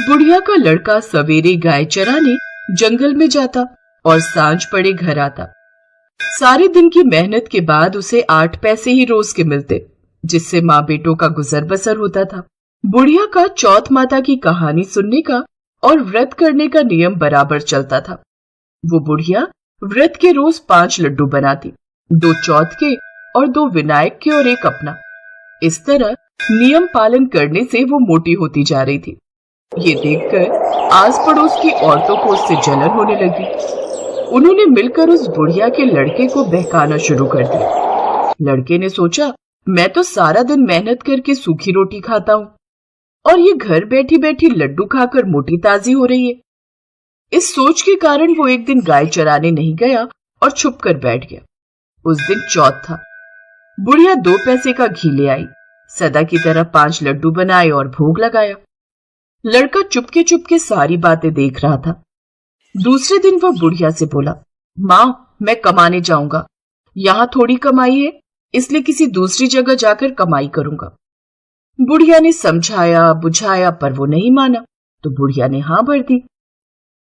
बुढ़िया का लड़का सवेरे गाय चराने जंगल में जाता और सांझ पड़े घर आता। सारे दिन की मेहनत के बाद उसे 8 पैसे ही रोज के मिलते, जिससे माँ बेटों का गुजर बसर होता था। बुढ़िया का चौथ माता की कहानी सुनने का और व्रत करने का नियम बराबर चलता था। वो बुढ़िया व्रत के रोज 5 लड्डू बनाती, 2 चौथ के और 2 विनायक के और 1 अपना। इस तरह नियम पालन करने से वो मोटी होती जा रही थी। ये देखकर आस पड़ोस की औरतों को उससे जलन होने लगी। उन्होंने मिलकर उस बुढ़िया के लड़के को बहकाना शुरू कर दिया। लड़के ने सोचा, मैं तो सारा दिन मेहनत करके सूखी रोटी खाता हूँ और ये घर बैठी बैठी लड्डू खाकर मोटी ताजी हो रही है। इस सोच के कारण वो एक दिन गाय चराने नहीं गया और छुप कर बैठ गया। उस दिन चौथ था। बुढ़िया 2 पैसे का घी ले आई, सदा की तरह 5 लड्डू बनाए और भोग लगाया। लड़का चुपके चुपके सारी बातें देख रहा था। दूसरे दिन वह बुढ़िया से बोला, माँ, मैं कमाने जाऊंगा। यहाँ थोड़ी कमाई है, इसलिए किसी दूसरी जगह जाकर कमाई करूंगा। बुढ़िया ने समझाया बुझाया पर वो नहीं माना, तो बुढ़िया ने हाँ भर दी।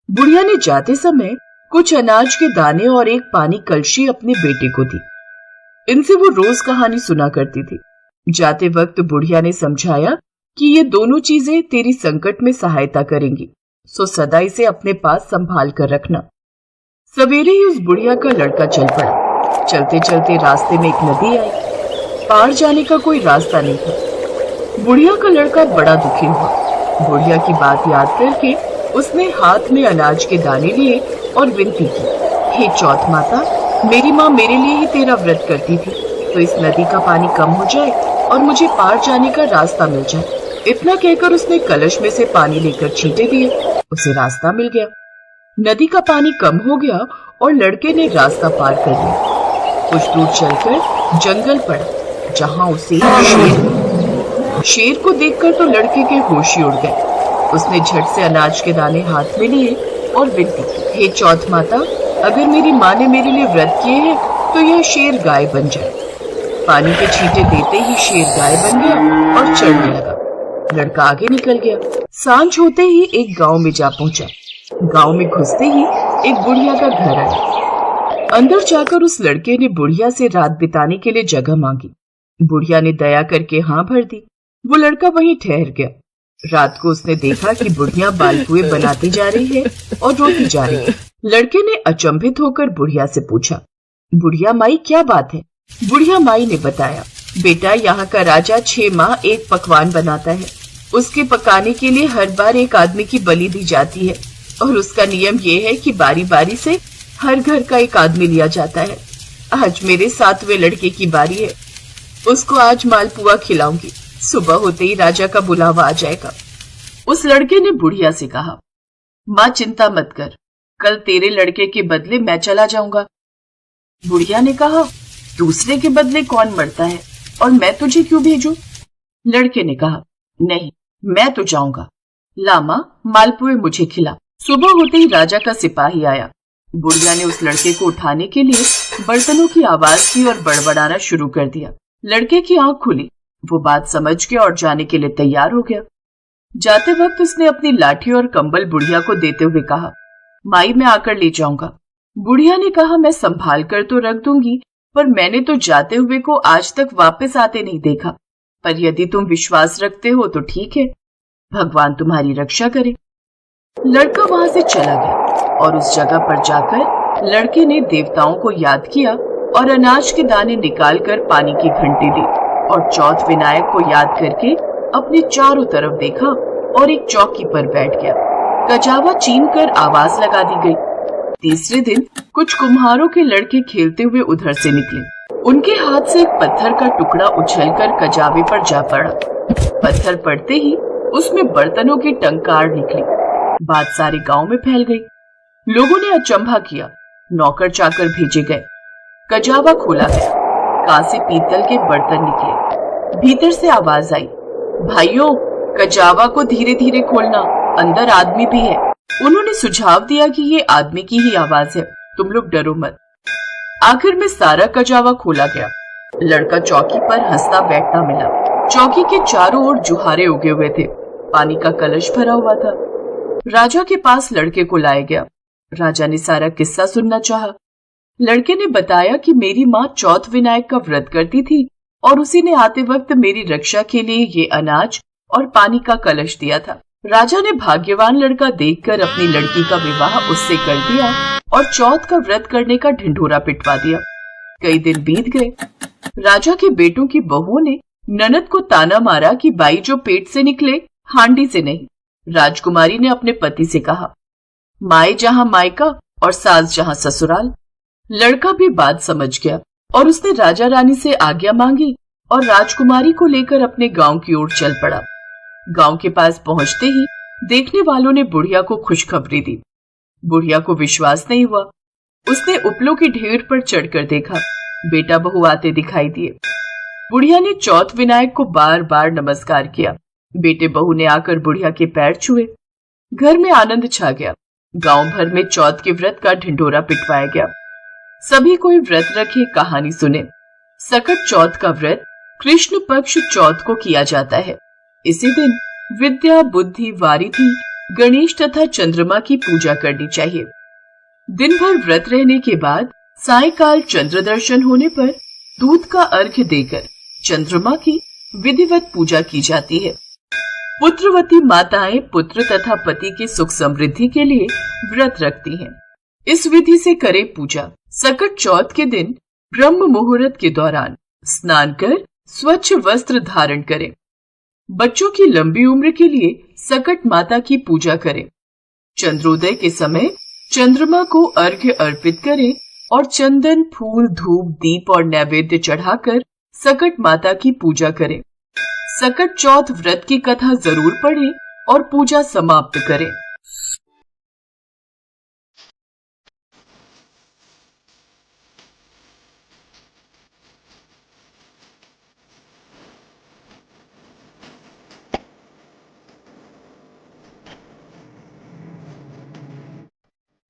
बुढ़िया ने जाते समय कुछ अनाज के दाने और एक पानी कलशी अपने बेटे को दी। इनसे वो रोज कहानी सुना करती थी। जाते वक्त बुढ़िया ने समझाया कि ये दोनों चीजें तेरी संकट में सहायता करेंगी, सो सदा इसे अपने पास संभाल कर रखना। सवेरे ही उस बुढ़िया का लड़का चल पड़ा। चलते चलते रास्ते में एक नदी आई। पार जाने का कोई रास्ता नहीं था। बुढ़िया का लड़का बड़ा दुखी हुआ। बुढ़िया की बात याद करके उसने हाथ में अनाज के दाने लिए और विनती की, हे चौथ माता, मेरी माँ मेरे लिए ही तेरा व्रत करती थी, तो इस नदी का पानी कम हो जाए और मुझे पार जाने का रास्ता मिल जाए। इतना कहकर उसने कलश में से पानी लेकर छींटे दिए। उसे रास्ता मिल गया। नदी का पानी कम हो गया और लड़के ने रास्ता पार कर लिया। कुछ दूर चलकर जंगल पड़ा, जहां उसे शेर को देखकर तो लड़के के होश ही उड़ गए। उसने झट से अनाज के दाने हाथ में लिए और विनती की, हे चौथ माता, अगर मेरी माँ ने मेरे लिए व्रत किए हैं तो यह शेर गाय बन जाए। पानी के छींटे देते ही शेर गाय बन गया और चढ़ने लगा। लड़का आगे निकल गया। सांझ होते ही एक गांव में जा पहुंचा। गांव में घुसते ही एक बुढ़िया का घर आया। अंदर जाकर उस लड़के ने बुढ़िया से रात बिताने के लिए जगह मांगी। बुढ़िया ने दया करके हाँ भर दी। वो लड़का वहीं ठहर गया। रात को उसने देखा कि बुढ़िया मालपुए बनाती जा रही है और रोती जा रही है। लड़के ने अचंभित होकर बुढ़िया से पूछा, बुढ़िया माई, क्या बात है? बुढ़िया माई ने बताया, बेटा, यहाँ का राजा 6 माह एक पकवान बनाता है। उसके पकाने के लिए हर बार एक आदमी की बलि दी जाती है और उसका नियम ये है कि बारी बारी से हर घर का एक आदमी लिया जाता है। आज मेरे 7वें लड़के की बारी है। उसको आज मालपुआ खिलाऊंगी। सुबह होते ही राजा का बुलावा आ जाएगा। उस लड़के ने बुढ़िया से कहा, माँ, चिंता मत कर, कल तेरे लड़के के बदले मैं चला जाऊंगा। बुढ़िया ने कहा, दूसरे के बदले कौन मरता है और मैं तुझे क्यों भेजूं? लड़के ने कहा, नहीं, मैं तो जाऊंगा। ला माँ, मालपुए मुझे खिला। सुबह होते ही राजा का सिपाही आया। बुढ़िया ने उस लड़के को उठाने के लिए बर्तनों की आवाज की और बड़बड़ाना शुरू कर दिया। लड़के की आंख खुली। वो बात समझ गया और जाने के लिए तैयार हो गया। जाते वक्त उसने अपनी लाठी और कंबल बुढ़िया को देते हुए कहा, माई, मैं आकर ले जाऊंगा। बुढ़िया ने कहा, मैं संभाल कर तो रख दूंगी, पर मैंने तो जाते हुए को आज तक वापस आते नहीं देखा। पर यदि तुम विश्वास रखते हो तो ठीक है, भगवान तुम्हारी रक्षा करे। लड़का वहां से चला गया और उस जगह पर जाकर लड़के ने देवताओं को याद किया और अनाज के दाने निकालकर पानी की घंटी दी और चौथ विनायक को याद करके अपने चारों तरफ देखा और एक चौकी पर बैठ गया। कजावा चीन कर आवाज लगा दी गई। तीसरे दिन कुछ कुम्हारों के लड़के खेलते हुए उधर से निकले। उनके हाथ से एक पत्थर का टुकड़ा उछलकर कजावे पर जा पड़ा। पत्थर पड़ते ही उसमें बर्तनों की टंकार निकली। बात सारे गांव में फैल गई। लोगों ने अचंभा किया। नौकर चाकर भेजे गए। कजावा खोला गया। कांसे पीतल के बर्तन निकले। भीतर से आवाज आई, भाइयों, कजावा को धीरे धीरे खोलना, अंदर आदमी भी है। उन्होंने सुझाव दिया कि ये आदमी की ही आवाज है, तुम लोग डरो मत। आखिर में सारा कजावा खोला गया। लड़का चौकी पर हंसता बैठता मिला। चौकी के चारों ओर जुहारे उगे हुए थे। पानी का कलश भरा हुआ था। राजा के पास लड़के को लाया गया। राजा ने सारा किस्सा सुनना चाहा। लड़के ने बताया कि मेरी माँ चौथ विनायक का व्रत करती थी और उसी ने आते वक्त मेरी रक्षा के लिए ये अनाज और पानी का कलश दिया था। राजा ने भाग्यवान लड़का देखकर अपनी लड़की का विवाह उससे कर दिया और चौथ का व्रत करने का ढिंढोरा पिटवा दिया। कई दिन बीत गए। राजा के बेटों की बहुओं ने ननद को ताना मारा कि बाई जो पेट से निकले हांडी से नहीं। राजकुमारी ने अपने पति से कहा, माए जहां मायका और सास जहां ससुराल। लड़का भी बात समझ गया और उसने राजा रानी से आज्ञा मांगी और राजकुमारी को लेकर अपने गांव की ओर चल पड़ा। गांव के पास पहुंचते ही देखने वालों ने बुढ़िया को खुशखबरी दी। बुढ़िया को विश्वास नहीं हुआ। उसने उपलों की ढेर पर चढ़कर देखा, बेटा बहू आते दिखाई दिए। बुढ़िया ने चौथ विनायक को बार बार नमस्कार किया। बेटे बहू ने आकर बुढ़िया के पैर छुए। घर में आनंद छा गया। गांव भर में चौथ के व्रत का ढिंढोरा पिटवाया गया। सभी कोई व्रत रखे कहानी सुने। सकट चौथ का व्रत कृष्ण पक्ष चौथ को किया जाता है। इसी दिन विद्या, बुद्धि, वारिधि, गणेश तथा चंद्रमा की पूजा करनी चाहिए। दिन भर व्रत रहने के बाद सायंकाल चंद्र दर्शन होने पर दूध का अर्घ्य देकर चंद्रमा की विधिवत पूजा की जाती है। पुत्रवती माताएं पुत्र तथा पति की सुख समृद्धि के लिए व्रत रखती हैं। इस विधि से करें पूजा। सकट चौथ के दिन ब्रह्म मुहूर्त के दौरान स्नान कर स्वच्छ वस्त्र धारण करें। बच्चों की लंबी उम्र के लिए सकट माता की पूजा करें। चंद्रोदय के समय चंद्रमा को अर्घ्य अर्पित करें और चंदन, फूल, धूप, दीप और नैवेद्य चढ़ाकर सकट माता की पूजा करें। सकट चौथ व्रत की कथा जरूर पढ़ें और पूजा समाप्त करें।